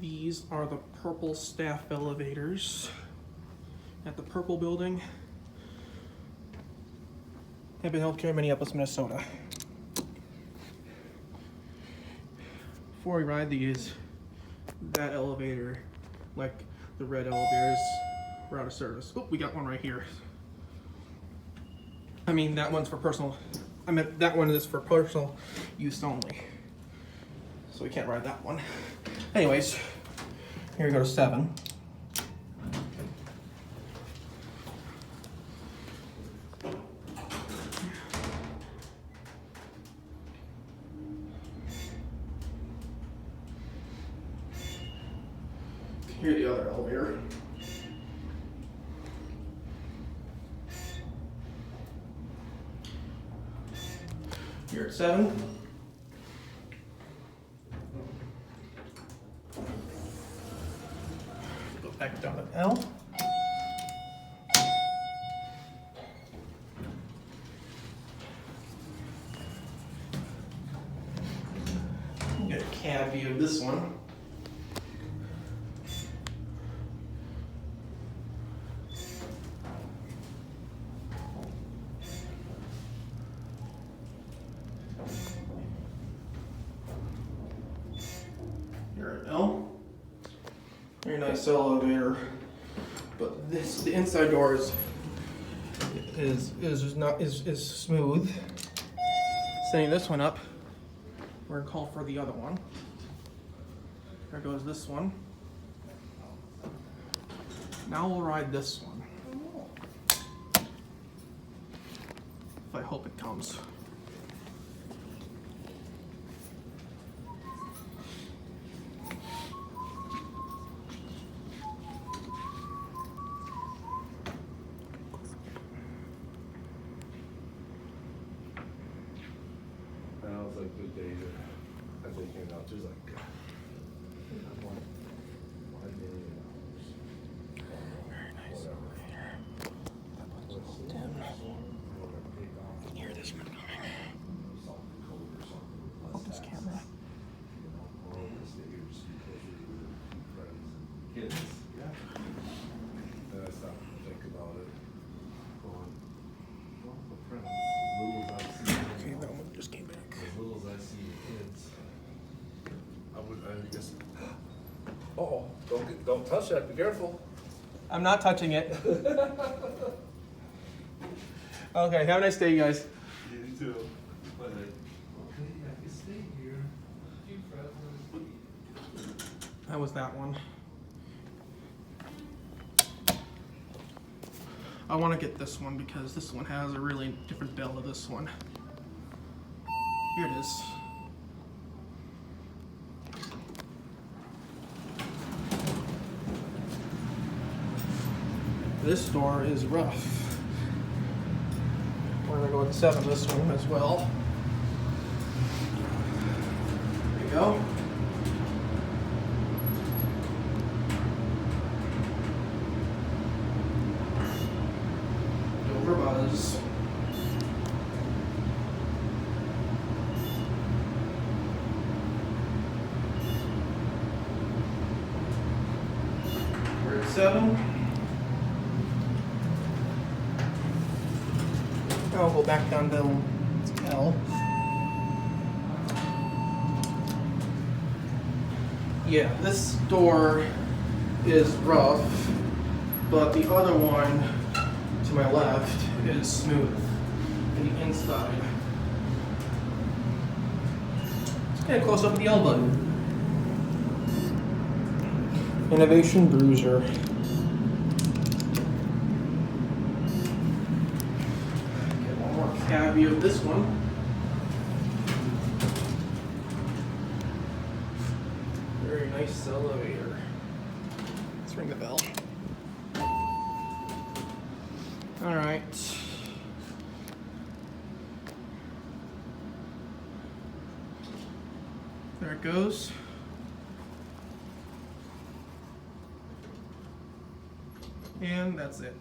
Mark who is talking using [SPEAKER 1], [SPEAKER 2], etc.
[SPEAKER 1] These are the purple staff elevators at the Purple Building. Hennepin Healthcare, Minneapolis, Minnesota. Before we ride these, that elevator, like the red elevators, were out of service. Oh, we got one right here. I mean, that one's for personal. I meant that one is for personal use only. So we can't ride that one. Anyways, here we go to 7. Here's the other elevator. Here at 7. Go back down to L. Get a cab view of this one. Here at L. Very nice elevator, but the inside door is smooth. Setting this one up, we're gonna call for the other one. There goes this one. Now we'll ride this one. I hope it comes.
[SPEAKER 2] That was like good day as they came out. There's like $1 million.
[SPEAKER 1] Very nice elevator. Dim. I can hear this one coming. Focus camera.
[SPEAKER 2] Kids, yeah. Then I stopped to think about it. Going, well, the friends, as little as I see.
[SPEAKER 1] Okay, that one just came back.
[SPEAKER 2] As little as I see the kids, I guess. Oh, don't touch that. Be careful.
[SPEAKER 1] I'm not touching it. Okay, have a nice day, you guys.
[SPEAKER 2] You too. But okay, I can stay here. Few friends.
[SPEAKER 1] That was that one. I want to get this one because this one has a really different bell to this one. Here it is. This door is rough. We're gonna go with 7 this one as well. There you go. Over buzz. We're at 7. I'll go back down to L. Yeah, this door is rough, but the other one to my left is smooth in the inside. Let's get a close up of the L button. Innovation Bruiser. Get one more cab view of this one. Very nice elevator. Let's ring the bell. All right. There it goes. And that's it.